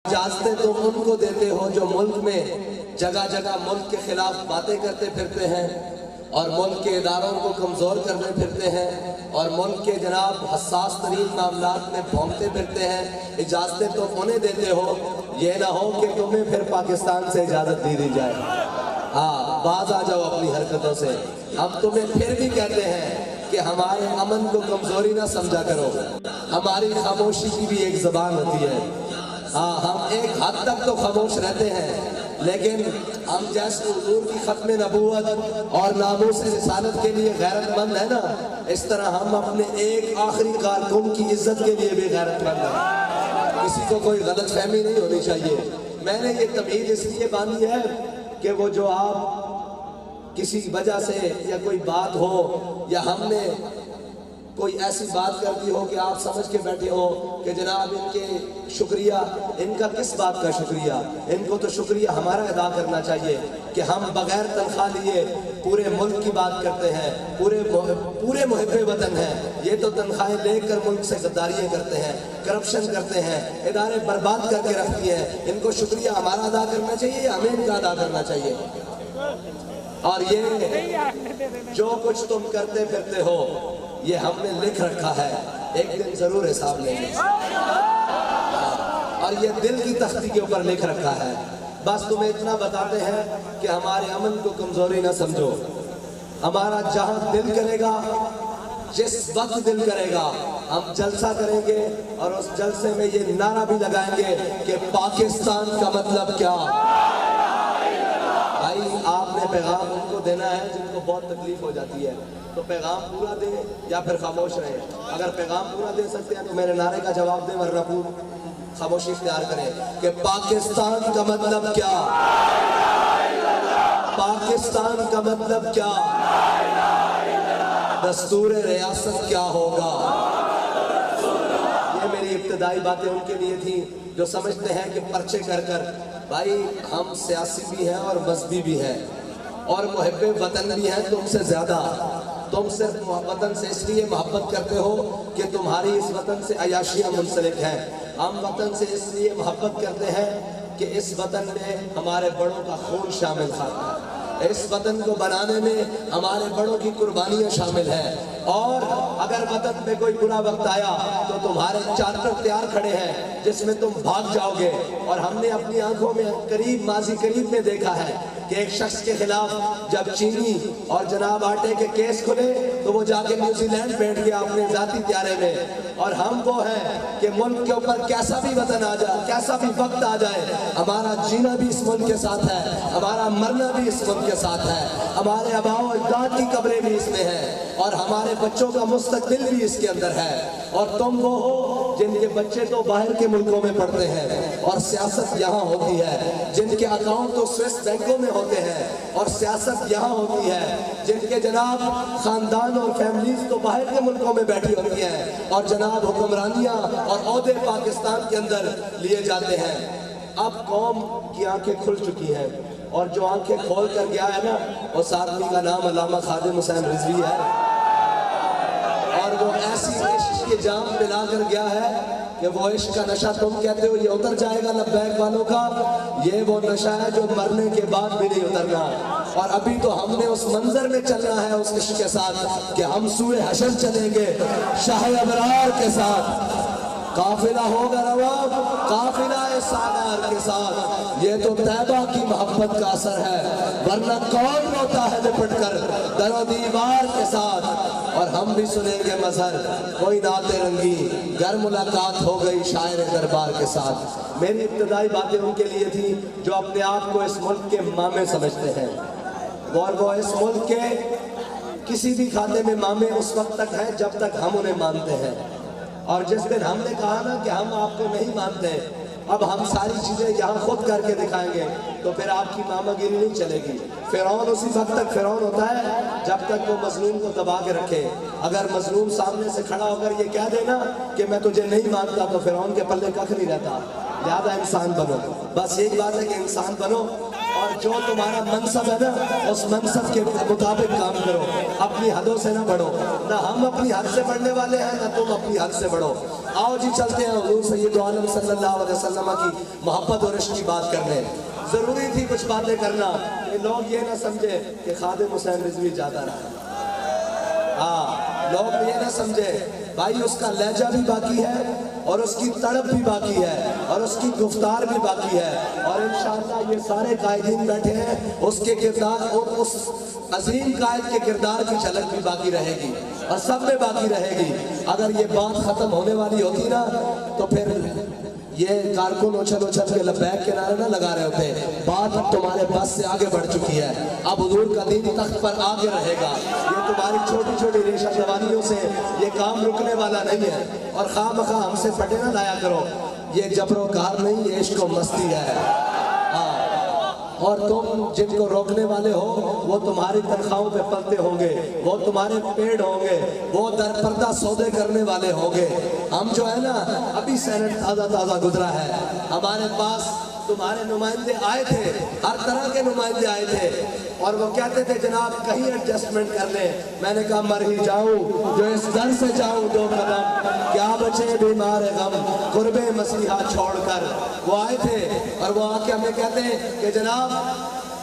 اجازتیں تم ان کو دیتے ہو جو ملک میں جگہ جگہ ملک کے خلاف باتیں کرتے پھرتے ہیں اور ملک کے اداروں کو کمزور کرنے پھرتے ہیں اور ملک کے جناب حساس ترین معاملات میں بھونکتے پھرتے ہیں۔ اجازتیں تم انہیں دیتے ہو، یہ نہ ہو کہ تمہیں پھر پاکستان سے اجازت دی جائے۔ ہاں، باز آ جاؤ اپنی حرکتوں سے۔ ہم تمہیں پھر بھی کہتے ہیں کہ ہمارے امن کو کمزوری نہ سمجھا کرو، ہماری خاموشی کی بھی ایک زبان ہوتی ہے۔ ہاں، ہم ایک حد تک تو خاموش رہتے ہیں، لیکن ہم جیسے حضور کی ختم نبوت اور ناموس رسالت کے لیے غیرت مند ہے نا، اس طرح ہم اپنے ایک آخری کارکن کی عزت کے لیے بھی غیرت مند ہیں۔ کسی کو کوئی غلط فہمی نہیں ہونی چاہیے۔ میں نے یہ تمیز اس لیے باندھی ہے کہ وہ جو آپ کسی وجہ سے یا کوئی بات ہو یا ہم نے کوئی ایسی بات کر دی ہو کہ آپ سمجھ کے بیٹھے ہو کہ جناب ان کے شکریہ، ان کا کس بات کا شکریہ؟ ان کو تو شکریہ ہمارا ادا کرنا چاہیے کہ ہم بغیر تنخواہ لیے پورے ملک کی بات کرتے ہیں، پورے محب وطن ہیں۔ یہ تو تنخواہیں لے کر ملک سے غداریاں کرتے ہیں، کرپشن کرتے ہیں، ادارے برباد کر کے رکھتی ہیں۔ ان کو شکریہ ہمارا ادا کرنا چاہیے یا ہمیں ان کا ادا کرنا چاہیے؟ اور یہ جو کچھ تم کرتے پھرتے ہو یہ ہم نے لکھ رکھا ہے، ایک دن ضرور حساب لیں گے، اور یہ دل کی تختی کے اوپر لکھ رکھا ہے۔ بس تمہیں اتنا بتاتے ہیں کہ ہمارے امن کو کمزوری نہ سمجھو۔ ہمارا جہاں دل کرے گا، جس وقت دل کرے گا، ہم جلسہ کریں گے اور اس جلسے میں یہ نعرہ بھی لگائیں گے کہ پاکستان کا مطلب کیا۔ بھائی آپ نے پیغام ان کو دینا ہے جن کو بہت تکلیف ہو جاتی ہے، تو پیغام پورا دیں یا پھر خاموش رہیں۔ اگر پیغام پورا دے سکتے ہیں تو میرے نعرے کا جواب دیں، ورنہ خاموشی اختیار کریں کہ پاکستان کا مطلب کیا، پاکستان کا مطلب کیا، دستور ریاست کیا ہوگا۔ یہ میری ابتدائی باتیں ان کے لیے تھیں جو سمجھتے ہیں کہ پرچے کر کر، بھائی ہم سیاسی بھی ہیں اور مذہبی بھی ہیں اور محب وطن بھی ہیں تم سے زیادہ۔ تم صرف وطن سے اس لیے محبت کرتے ہو کہ تمہاری اس وطن سے عیاشیاں منسلک ہیں۔ ہم وطن سے اس لیے محبت کرتے ہیں کہ اس وطن میں ہمارے بڑوں کا خون شامل تھا، اس وطن کو بنانے میں ہمارے بڑوں کی قربانیاں شامل ہیں، اور اگر وطن میں کوئی برا وقت آیا تو تمہارے چارٹر تیار کھڑے ہیں جس میں تم بھاگ جاؤ گے۔ اور ہم نے اپنی آنکھوں میں ماضی قریب میں دیکھا ہے کہ ایک شخص کے خلاف جب چینی اور جناب آٹے کے کیس کھلے تو وہ جا کے نیوزی لینڈ بیٹھ گیا اپنے ذاتی طیارے میں۔ اور ہم وہ ہیں کہ ملک کے اوپر کیسا بھی وطن آ جائے، کیسا بھی وقت آ جائے، ہمارا جینا بھی اس ملک کے ساتھ ہے، ہمارا مرنا بھی اس ملک کے ساتھ ہے، ہمارے آباء و اجداد کی قبریں بھی اس میں ہیں، اور ہمارے بچوں کا مستقبل بھی اس کے اندر ہے۔ اور تم وہ ہو جن کے بچے تو باہر کے ملکوں میں پڑھتے ہیں اور سیاست یہاں ہوتی ہے، جن کے اکاؤنٹ تو سوئس بینکوں میں ہوتے ہیں اور سیاست یہاں ہوتی ہے، جن کے جناب خاندان اور فیملیز تو باہر کے ملکوں میں بیٹھی ہوتی ہیں اور جناب حکمرانیاں اور عہدے پاکستان کے اندر لیے جاتے ہیں۔ اب قوم کی آنکھیں کھل چکی ہیں، اور جو آنکھیں کھول کر گیا ہے نا، اس آدمی کا نام علامہ خادم حسین رضوی ہے، اور وہ ایسی عشق کے جام پلا کر گیا ہے کہ وہ عشق کا نشہ تم کہتے ہو یہ اتر جائے گا لبیک والوں کا، یہ وہ نشہ ہے جو مرنے کے بعد بھی نہیں اترنا۔ اور ابھی تو ہم نے اس منظر میں چلنا ہے اس عشق کے ساتھ کہ ہم سوئے حشر چلیں گے شاہ ابرار کے ساتھ۔ قافلہ ہوگا رواب قافلہ سالار کے ساتھ، یہ تو طیبہ کی محبت کا اثر ہے، ورنہ کون روتا ہے لپٹ کر در و دیوار کے ساتھ۔ اور ہم بھی سنیں گے مظہر کوئی نعت رنگی گر ملاقات ہو گئی شاعر دربار کے ساتھ۔ میری ابتدائی باتیں ان کے لیے تھی جو اپنے آپ کو اس ملک کے مامے سمجھتے ہیں، اور وہ اس ملک کے کسی بھی کھاتے میں مامے اس وقت تک ہیں جب تک ہم انہیں مانتے ہیں، اور جس دن ہم نے کہا نا کہ ہم آپ کو نہیں مانتے، اب ہم ساری چیزیں یہاں خود کر کے دکھائیں گے، تو پھر آپ کی ماما گیری نہیں چلے گی۔ فرعون اسی وقت تک فرعون ہوتا ہے جب تک وہ مظلوم کو دبا کے رکھے۔ اگر مظلوم سامنے سے کھڑا ہو کر یہ کہہ دینا کہ میں تجھے نہیں مانتا تو فرعون کے پلے ککھ نہیں رہتا۔ لہذا انسان بنو، بس یہی بات ہے کہ انسان بنو اور جو تمہارا منصب ہے نا اس منصب کے مطابق کام کرو، اپنی حدوں سے نہ بڑھو، نہ ہم اپنی حد سے بڑھنے والے ہیں نہ تم اپنی حد سے بڑھو۔ آؤ جی چلتے ہیں حضور سید عالم صلی اللہ علیہ وسلم کی محبت اور عشق کی بات کرنے۔ ضروری تھی کچھ باتیں کرنا کہ لوگ یہ نہ سمجھے کہ خادم حسین رضوی جاتا رہا، ہاں لوگ یہ نہ سمجھے بھائی اس کا لہجہ بھی باقی ہے اور اس کی تڑپ بھی باقی ہے اور اس کی گفتار بھی باقی ہے، اور انشاءاللہ یہ سارے قائدین بیٹھے ہیں، اس کے کردار اور اس عظیم قائد کے کردار کی جھلک بھی باقی رہے گی اور سب میں باقی رہے گی۔ اگر یہ بات ختم ہونے والی ہوتی نا تو پھر یہ کارکن اچھل اچھل کے لبیک کے نعرے نہ لگا رہے ہوتے۔ بات اب تمہارے بس سے آگے بڑھ چکی ہے، اب حضور کا دین تخت پر آگے رہے گا۔ یہ تمہاری چھوٹی چھوٹی ریشہ جوانیوں سے یہ کام رکنے والا نہیں ہے، اور خواہ مخواہ ہم سے پٹے نہ لایا کرو، یہ جبر و قہر نہیں، یہ عشق و مستی ہے۔ اور تم جن کو روکنے والے ہو وہ تمہاری تنخواہوں پہ پلتے ہوں گے، وہ تمہارے پیڑ ہوں گے، وہ در پردہ سودے کرنے والے ہوں گے۔ ہم جو ہے نا ابھی سینٹ تازہ گزرا ہے، ہمارے پاس تمہارے نمائندے آئے تھے، ہر طرح کے نمائندے آئے تھے، اور وہ کہتے تھے جناب کہیں ایڈجسٹمنٹ کر لیں۔ میں نے کہا مر ہی جاؤں جو اس در سے جاؤں دو قدم، کیا بچے بیمار غم قرب مسیحا چھوڑ کر۔ وہ آئے تھے اور وہ آ کے ہمیں کہتے ہیں کہ جناب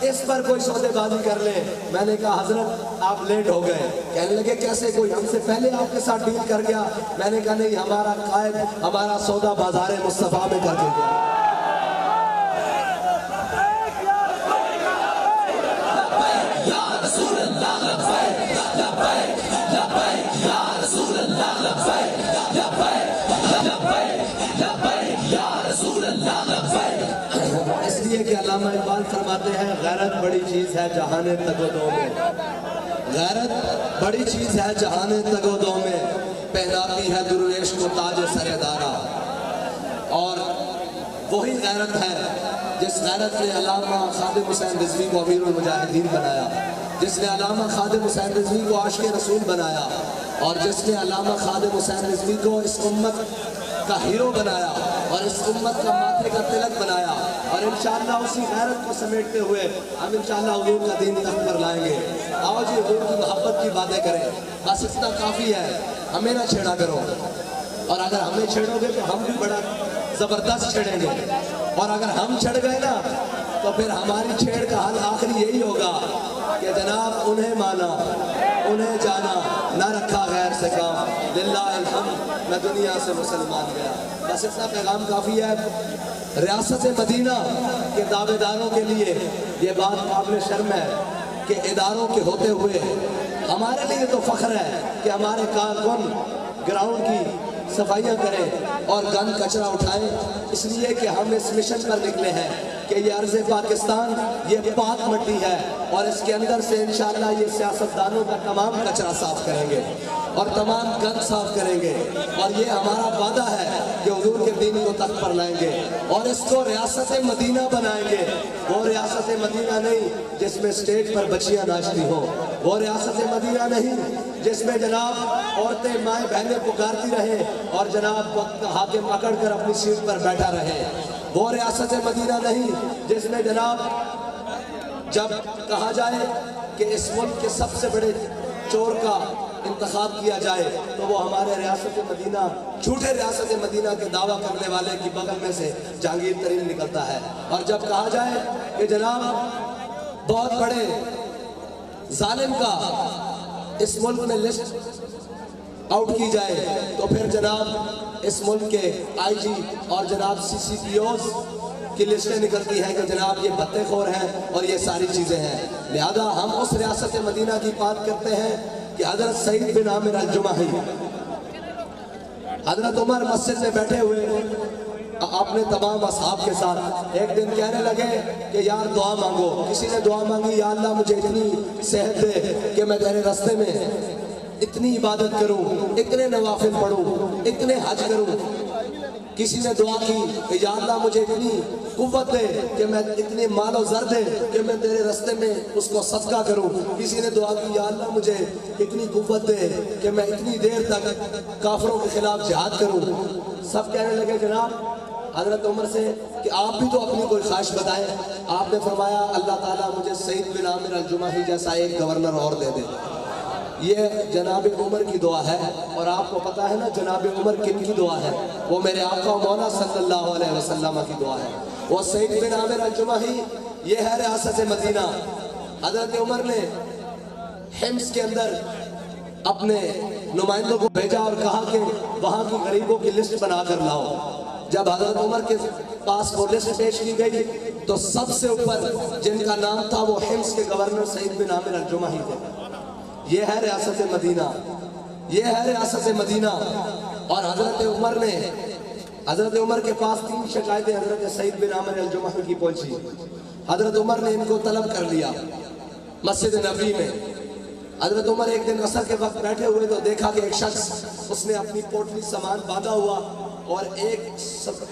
اس پر کوئی سودے بازی کر لیں۔ میں نے کہا حضرت آپ لیٹ ہو گئے۔ کہنے لگے کیسے، کوئی ہم سے پہلے آپ کے ساتھ ڈیل کر گیا؟ میں نے کہا نہیں، ہمارا قائد ہمارا سودا بازار مصطفیٰ میں کر کے گیا۔ اس لیے کہ علامہ اقبال فرماتے ہیں غیرت بڑی چیز ہے جہان تگ و دو میں، غیرت بڑی چیز ہے جہان تگ و دو میں، پہناتی ہے درویش کو تاج سر دارا۔ اور وہی غیرت ہے جس غیرت نے علامہ خادم حسین رضوی کو امیر المجاہدین بنایا، جس نے علامہ خادم حسین رضوی کو عاشق رسول بنایا، اور جس نے علامہ خادم حسین رضوی کو اس امت کا ہیرو بنایا اور اس امت کا ماتھے کا تلک بنایا۔ اور انشاءاللہ اسی غیرت کو سمیٹتے ہوئے ہم انشاءاللہ حضور کا دین تخت پر لائیں گے۔ آؤ جی حضور کی محبت کی باتیں کریں، بس اتنا کافی ہے، ہمیں نہ چھیڑا کرو، اور اگر ہمیں چھیڑو گے تو ہم بھی بڑا زبردست چھیڑیں گے، اور اگر ہم چھڑ گئے نا تو پھر ہماری چھیڑ کا حل آخری یہی ہوگا کہ جناب انہیں مانا انہیں جانا، نہ رکھا غیر سے کام، للہ الحمد میں دنیا سے مسلمان گیا۔ بس اتنا پیغام کافی ہے۔ ریاست مدینہ کے دعوے داروں کے لیے یہ بات قابل شرم ہے کہ اداروں کے ہوتے ہوئے ہمارے لیے تو فخر ہے کہ ہمارے کارکن گراؤنڈ کی صفائیاں کریں اور گند کچرا اٹھائیں، اس لیے کہ ہم اس مشن پر نکلے ہیں کہ یہ عرض پاکستان یہ پاک مٹی ہے، اور اس کے اندر سے انشاءاللہ یہ سیاستدانوں کا تمام کچرا صاف کریں گے اور تمام گند صاف کریں گے، اور یہ ہمارا وعدہ ہے کہ حضور کے دین کو تخت پر لائیں گے اور اس کو ریاست مدینہ بنائیں گے۔ وہ ریاست مدینہ نہیں جس میں اسٹیج پر بچیاں ناچتی ہوں، وہ ریاست مدینہ نہیں جس میں جناب عورتیں مائیں بہنیں پکارتی رہیں اور جناب حاکم اکڑ کر اپنی سیٹ پر بیٹھا رہے، وہ ریاست مدینہ نہیں جس میں جناب جب کہا جائے کہ اس ملک کے سب سے بڑے چور کا انتخاب کیا جائے تو وہ ہمارے ریاست مدینہ، جھوٹے ریاست مدینہ کے دعویٰ کرنے والے کی بغل میں سے جہانگیر ترین نکلتا ہے، اور جب کہا جائے کہ جناب بہت بڑے ظالم کا اس ملک میں لسٹ آؤٹ کی جائے تو پھر جناب اس ملک کے آئی جی اور جناب سی سی پی اوز کی لسٹیں نکلتی ہیں کہ جناب یہ بھتے خور ہیں اور یہ ساری چیزیں ہیں۔ لہذا ہم اس ریاست مدینہ کی بات کرتے ہیں کہ حضرت سعید بن عامر الجمحی، حضرت عمر مسجد میں بیٹھے ہوئے اپنے تمام اصحاب کے ساتھ ایک دن کہنے لگے کہ یار دعا مانگو۔ کسی نے دعا مانگی، یا اللہ مجھے اتنی صحت دے کہ میں تیرے راستے میں اتنی عبادت کروں، اتنے نوافل پڑھوں، اتنے حج کروں۔ کسی نے دعا کی کہ یا اللہ مجھے اتنی قوت دے کہ میں اتنے مال و زر دے کہ میں تیرے راستے میں اس کو صدقہ کروں۔ کسی نے دعا کی یا اللہ مجھے اتنی قوت دے کہ میں اتنی دیر تک کافروں کے خلاف جہاد کروں۔ سب کہنے لگے جناب حضرت عمر سے کہ آپ بھی تو اپنی کوئی خواہش بتائیں. آپ نے فرمایا اللہ تعالیٰ مجھے سعید بن عامر الجمحی جیسا ایک گورنر اور دے دے. یہ جناب عمر کی دعا ہے، اور آپ کو پتا ہے نا جناب عمر کن کی دعا ہے؟ وہ میرے آقا و مولا صلی اللہ علیہ وسلم کی دعا ہے. وہ سعید بن عامر الجمحی یہ ہے ریاست مدینہ. حضرت عمر نے حمص کے اندر اپنے نمائندوں کو بھیجا اور کہا کہ وہاں کی غریبوں کی لسٹ بنا کر لاؤ. جب حضرت عمر کے پاس وہ لسٹ پیش کی گئی تو سب سے اوپر جن کا نام تھا وہ حمص کے گورنر سعید بن عامر الجمحی تھے. یہ ہے ریاست مدینہ، یہ ہے ریاست مدینہ. اور حضرت عمر کے پاس 3 شکایتیں حضرت سعید بن عامر الجمحی کی پہنچی. حضرت عمر نے ان کو طلب کر لیا مسجد نبوی میں. حضرت عمر ایک دن عصر کے وقت بیٹھے ہوئے تو دیکھا کہ ایک شخص اس نے اپنی پوٹلی سامان باندھا ہوا اور ایک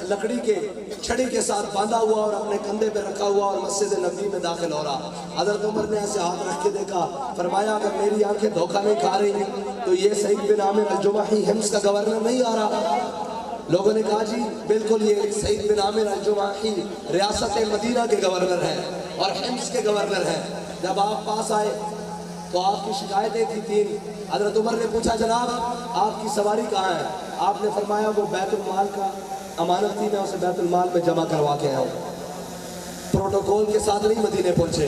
لکڑی کے چھڑی کے ساتھ باندھا ہوا اور اپنے کندھے پہ رکھا ہوا اور مسجد نبوی میں داخل ہو رہا. حضرت عمر نے ایسے ہاتھ رکھ کے دیکھا، فرمایا اگر میری آنکھیں دھوکہ نہیں کھا رہی تو یہ سعید بن عامر الجمحی حمص کا گورنر نہیں آ رہا. لوگوں نے کہا جی بالکل یہ سعید بن عامر الجمحی ریاست مدینہ کے گورنر ہیں اور حمص کے گورنر ہیں. جب آپ پاس آئے تو آپ کی شکایتیں تھی 3. حضرت عمر نے پوچھا جناب آپ کی سواری کہاں ہے؟ آپ نے فرمایا وہ بیت المال کا امانت تھی، میں اسے بیت المال میں جمع کروا کے آیا ہوں. پروٹوکول کے ساتھ نہیں مدینے پہنچے.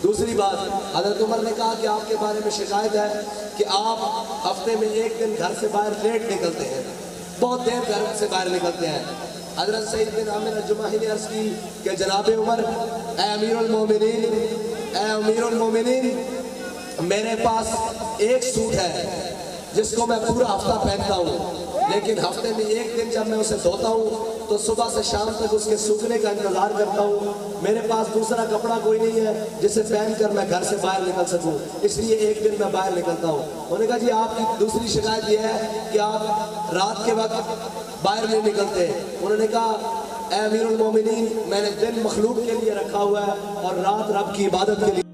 دوسری بات حضرت عمر نے کہا کہ آپ کے بارے میں شکایت ہے کہ آپ ہفتے میں 1 دن گھر سے باہر لیٹ نکلتے ہیں، بہت دیر گھر سے باہر نکلتے ہیں. حضرت سعید بن عامر الجمحی نے عرض کی کہ جناب عمر اے امیر المومنین میرے پاس ایک سوٹ ہے جس کو میں پورا ہفتہ پہنتا ہوں، لیکن ہفتے میں 1 دن جب میں اسے دھوتا ہوں تو صبح سے شام تک اس کے سوکھنے کا انتظار کرتا ہوں. میرے پاس دوسرا کپڑا کوئی نہیں ہے جسے پہن کر میں گھر سے باہر نکل سکوں، اس لیے 1 دن میں باہر نکلتا ہوں. انہوں نے کہا جی آپ کی دوسری شکایت یہ ہے کہ آپ رات کے وقت باہر نہیں نکلتے. انہوں نے کہا اے امیر المومنین میں نے دن مخلوق کے لیے رکھا ہوا ہے اور رات رب کی عبادت کے لیے.